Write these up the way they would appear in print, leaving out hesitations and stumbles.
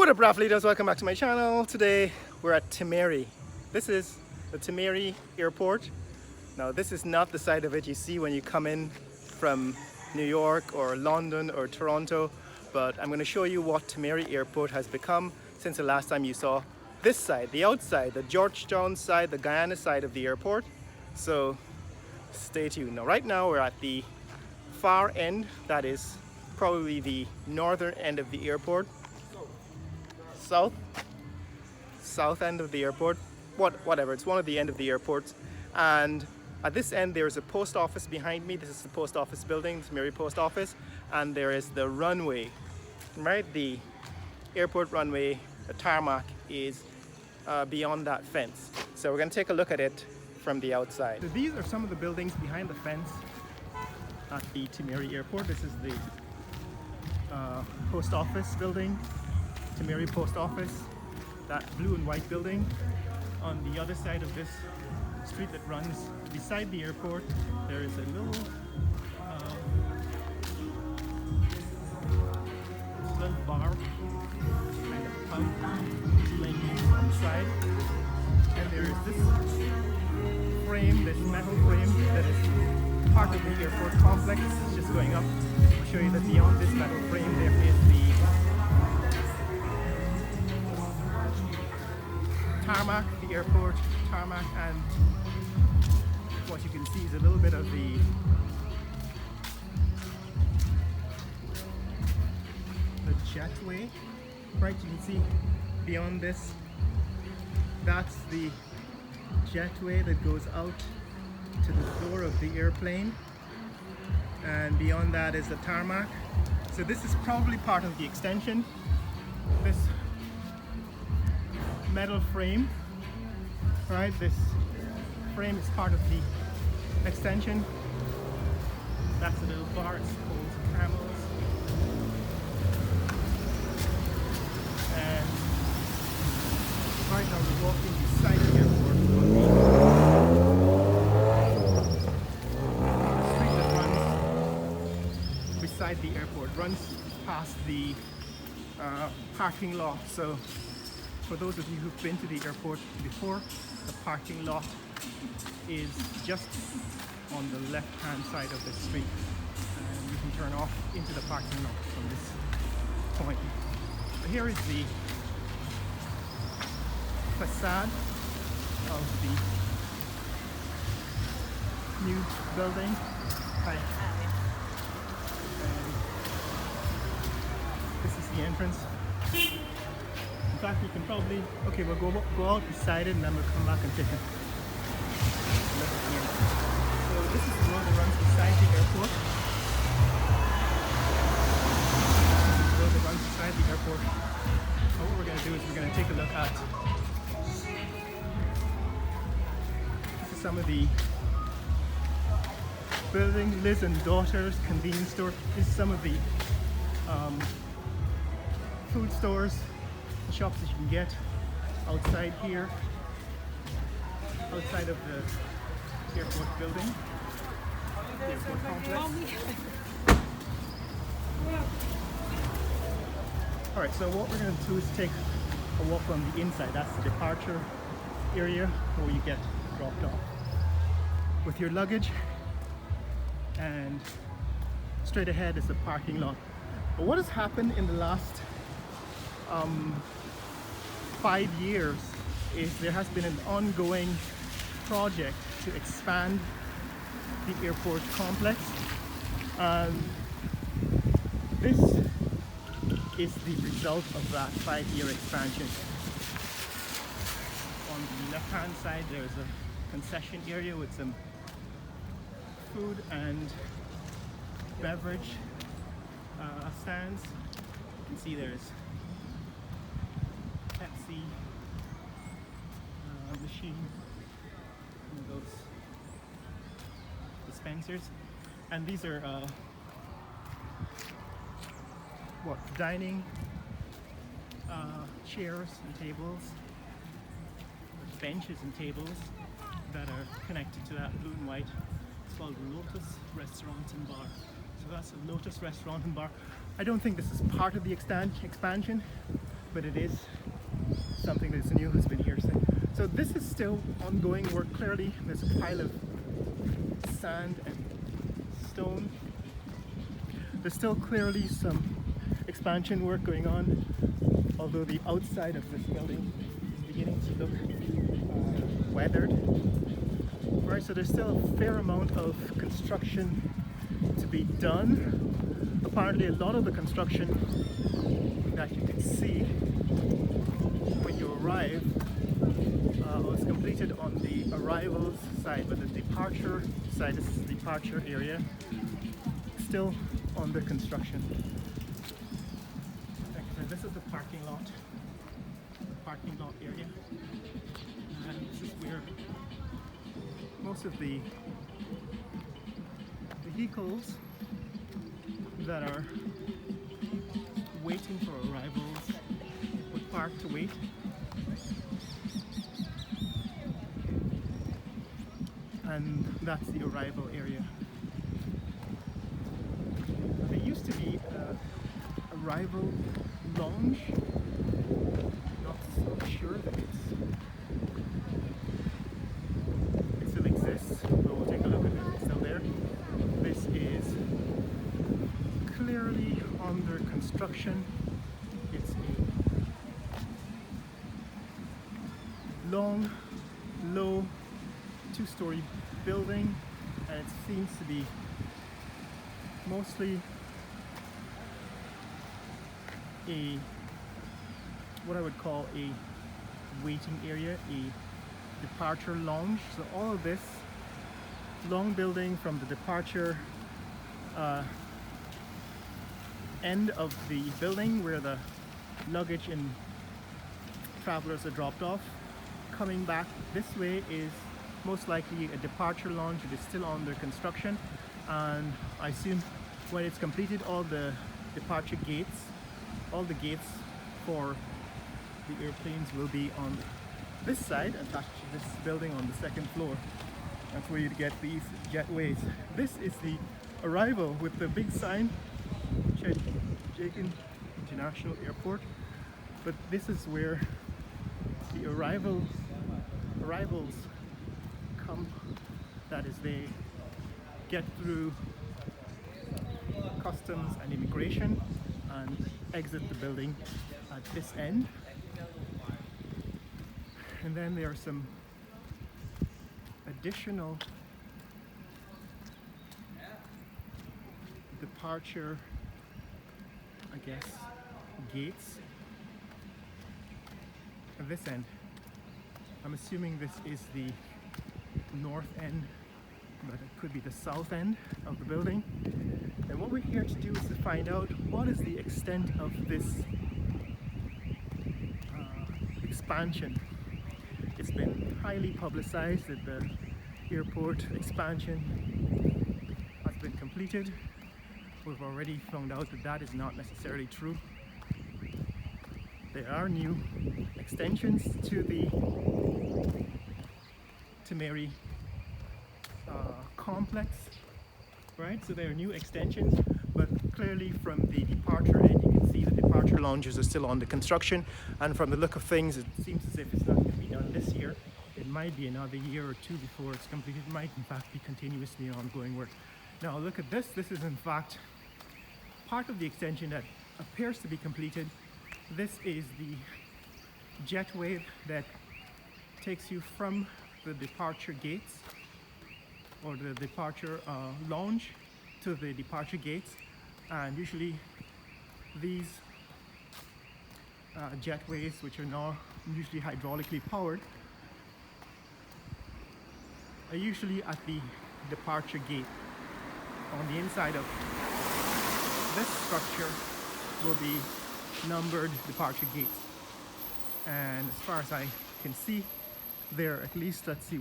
What up, Raf leaders? Welcome back to my channel. Today we're at Timehri. This is the Timehri Airport. Now this is not the side of it you see when you come in from New York or London or Toronto, but I'm going to show you what Timehri Airport has become since the last time you saw this side, the outside, the Georgetown side, the Guyana side of the airport. So stay tuned. Now right now we're at the far end, that is probably the northern end of the airport. South end of the airport, whatever, it's one of the end of the airports. And at this end there's a post office behind me. This is the post office building, the Timehri post office, and there is the runway, right? The airport runway, the tarmac is beyond that fence. So we're going to take a look at it from the outside. So these are some of the buildings behind the fence at the Timehri Airport. This is the post office building, Timehri Post Office, that blue and white building. On the other side of this street that runs beside the airport, there is a little bar, kind of pub, lane on the side. And there is this frame, this metal frame that is part of the airport complex. It's just going up. I'll show you that beyond this metal frame there is the tarmac, the airport tarmac, and what you can see is a little bit of the jetway. Right, you can see beyond this, that's the jetway that goes out to the door of the airplane, and beyond that is the tarmac. So this is probably part of the extension. This metal frame, right? This frame is part of the extension. That's a little bar, it's called Camels. And right now we're walking beside the airport. The street that runs beside the airport runs past the parking lot. So for those of you who've been to the airport before, the parking lot is just on the left-hand side of the street, and you can turn off into the parking lot from this point. So here is the facade of the new building. Hi. And this is the entrance. In fact, you can probably, okay, we'll go out beside it and then we'll come back and take a look here. So this is the road that runs beside the airport. This is the road that runs beside the airport. So what we're going to do is we're going to take a look at, this is some of the building, Liz and Daughters convenience store. This is some of the food stores, shops that you can get outside here, outside of the airport building, the airport complex. Alright, so what we're going to do is take a walk on the inside. That's the departure area where you get dropped off with your luggage, and straight ahead is the parking lot. But what has happened in the last 5 years is there has been an ongoing project to expand the airport complex. This is the result of that 5-year expansion. On the left hand side there's a concession area with some food and beverage stands. You can see there's Pepsi machine, those dispensers, and these are dining chairs and tables, benches and tables that are connected to that blue and white. It's called Lotus Restaurant and Bar. So that's a Lotus Restaurant and Bar. I don't think this is part of the expansion, but it is something that's new, has been here since. So this is still ongoing work. Clearly there's a pile of sand and stone. There's still clearly some expansion work going on, although the outside of this building is beginning to look weathered. Right, so there's still a fair amount of construction to be done. Apparently a lot of the construction that you can see when you arrive was completed on the arrivals side, but the departure side, this is the departure area, still under construction. So this is the parking lot area, and this is where most of the vehicles that are waiting for arrivals would park to wait. And that's the arrival area. There used to be an arrival lounge. Not so sure that it still exists, but we'll take a look at it. It's still there. This is clearly under construction. It's a long, low, two-story building, and it seems to be mostly what I would call a waiting area, a departure lounge. So all of this long building from the departure end of the building where the luggage and travelers are dropped off, coming back this way is most likely a departure lounge. It is still under construction, and I assume when it's completed, all the departure gates, all the gates for the airplanes will be on this side, attached to this building on the second floor. That's where you'd get these jetways. This is the arrival with the big sign, Cheddi, Jagan International Airport. But this is where the arrivals come. That is, they get through customs and immigration and exit the building at this end. And then there are some additional departure, I guess, gates at this end. I'm assuming this is the north end, but it could be the south end of the building. And what we're here to do is to find out what is the extent of this expansion. It's been highly publicized that the airport expansion has been completed. We've already found out that that is not necessarily true. There are new extensions to the Timehri complex, right? So there are new extensions, but clearly from the departure end, you can see the departure lounges are still under construction, and from the look of things, it seems as if it's not going to be done this year. It might be another year or two before it's completed. It might in fact be continuously ongoing work. Now look at this. This is in fact part of the extension that appears to be completed. This is the jetway that takes you from the departure gates, or the departure lounge, to the departure gates. And usually these jetways, which are now usually hydraulically powered, are usually at the departure gate. On the inside of this structure will be numbered departure gates, and as far as I can see, there are at least, let's see,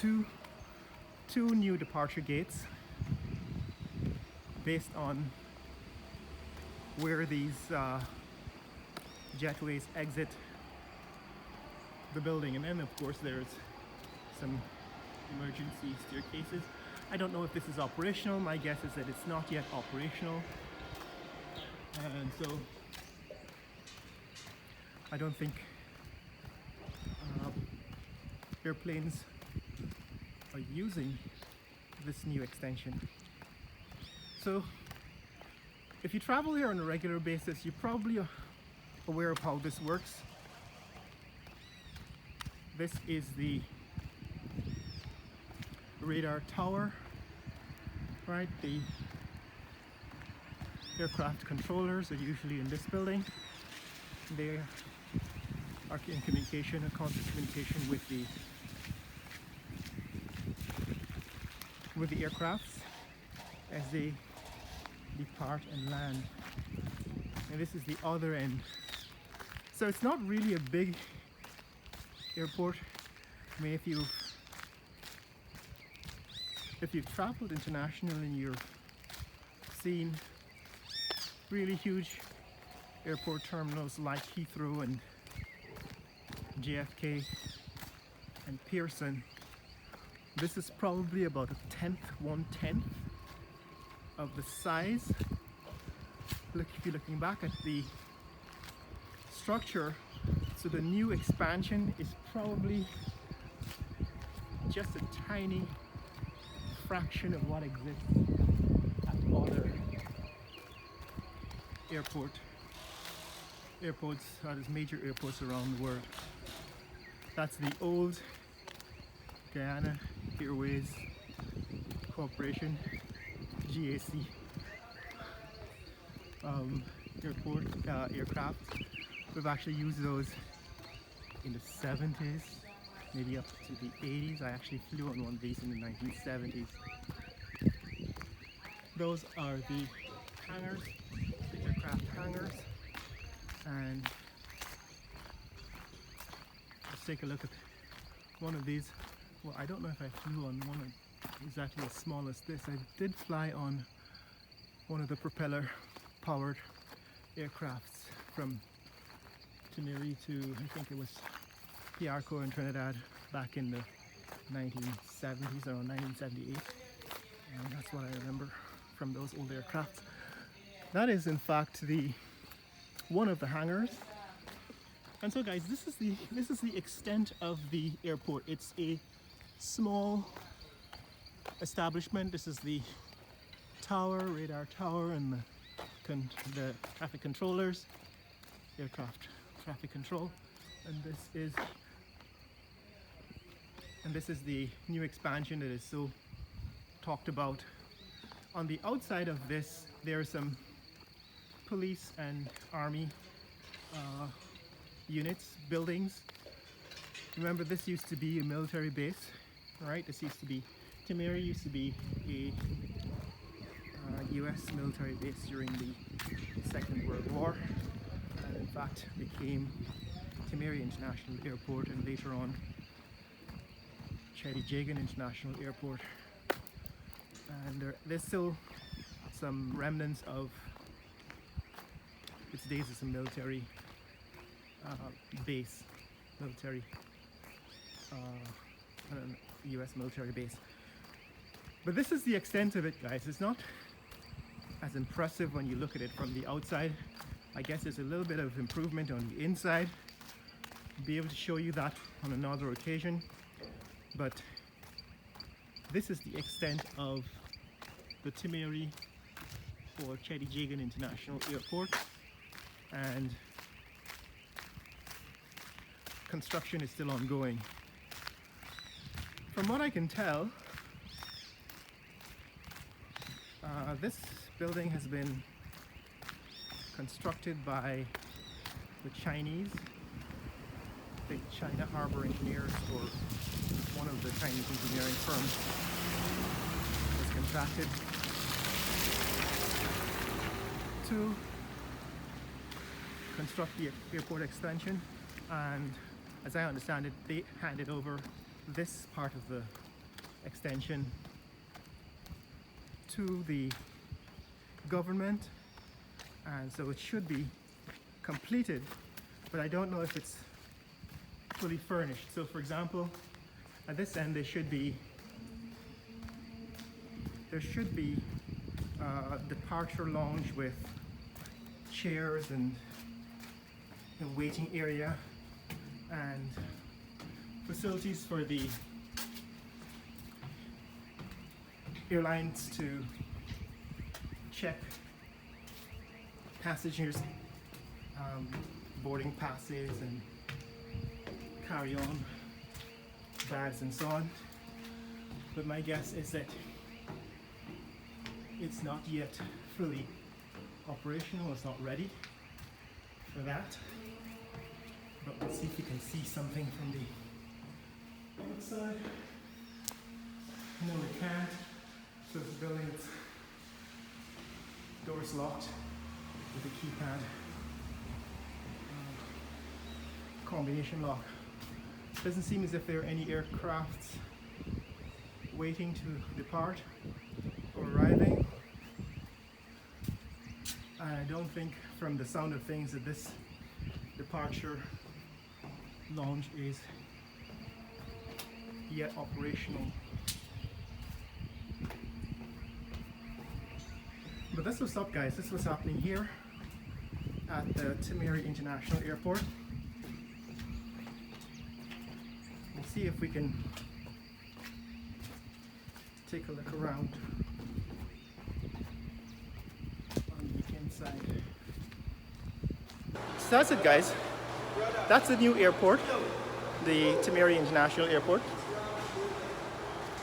two new departure gates based on where these jetways exit the building. And then of course there's some emergency staircases. I don't know if this is operational. My guess is that it's not yet operational. And so I don't think airplanes are using this new extension. So if you travel here on a regular basis, you're probably aware of how this works. This is the radar tower, right? The aircraft controllers are usually in this building. They are in communication, a constant communication with the aircrafts as they depart and land. And this is the other end. So it's not really a big airport. I mean, if you've traveled international and you've seen really huge airport terminals like Heathrow and JFK and Pearson, this is probably about a 1/10 of the size. Look, if you're looking back at the structure, so the new expansion is probably just a tiny fraction of what exists at other airports, there's major airports around the world. That's the old Guyana Airways Corporation, GAC aircraft. We've actually used those in the 70s, maybe up to the 80s. I actually flew on one of these in the 1970s. Those are the hangars, the aircraft hangars. And let's take a look at one of these. Well, I don't know if I flew on one exactly as small as this. I did fly on one of the propeller powered aircrafts from Timehri to, I think it was Piarco in Trinidad back in the 1970s, around 1978. And that's what I remember from those old aircrafts. That is in fact one of the hangars. And so guys, this is the extent of the airport. It's a small establishment. This is the tower, radar tower, and the traffic controllers, aircraft traffic control. And this is the new expansion that is so talked about. On the outside of this, there are some police and army units, buildings. Remember, this used to be a military base, right? Timehri used to be a US military base during the Second World War, and in fact became Timehri International Airport, and later on Cheddi Jagan International Airport. And there's still some remnants of its days as a military base, US military base. But this is the extent of it, guys. It's not as impressive when you look at it from the outside. I guess there's a little bit of improvement on the inside. I'll be able to show you that on another occasion. But this is the extent of the Timehri or Cheddi Jagan International Airport, and construction is still ongoing. From what I can tell, this building has been constructed by the Chinese, the China Harbor Engineers, or one of the Chinese engineering firms was contracted to construct the airport extension, and as I understand it, they handed over this part of the extension to the government, and so it should be completed, but I don't know if it's fully furnished. So for example, at this end there should be a departure lounge with chairs and waiting area and facilities for the airlines to check passengers' boarding passes and carry-on bags and so on. But my guess is that it's not yet fully operational, it's not ready for that. But let's see if we can see something from the outside. No, we can't. So the building's door's locked with a keypad. Combination lock. Doesn't seem as if there are any aircrafts waiting to depart or arriving. And I don't think from the sound of things that this departure lounge is yet operational. But that's what's up, guys. This is what's happening here at the Timehri International Airport. We'll see if we can take a look around on the inside. So that's it, guys. That's the new airport, the Timehri International Airport.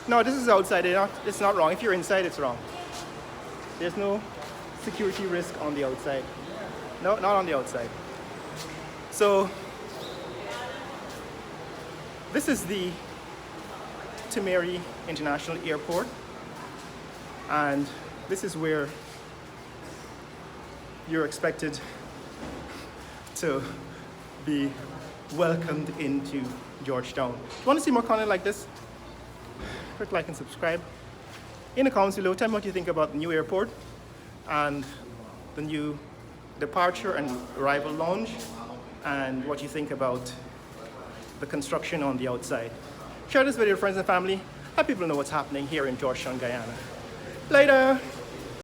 No, this is outside. It's not wrong. If you're inside, it's wrong. There's no security risk on the outside. No, not on the outside. So this is the Timehri International Airport, and this is where you're expected to be welcomed into Georgetown. If you want to see more content like this, click like and subscribe. In the comments below, tell me what you think about the new airport and the new departure and arrival lounge, and what you think about the construction on the outside. Share this video with friends and family. Let people know what's happening here in Georgetown, Guyana. Later!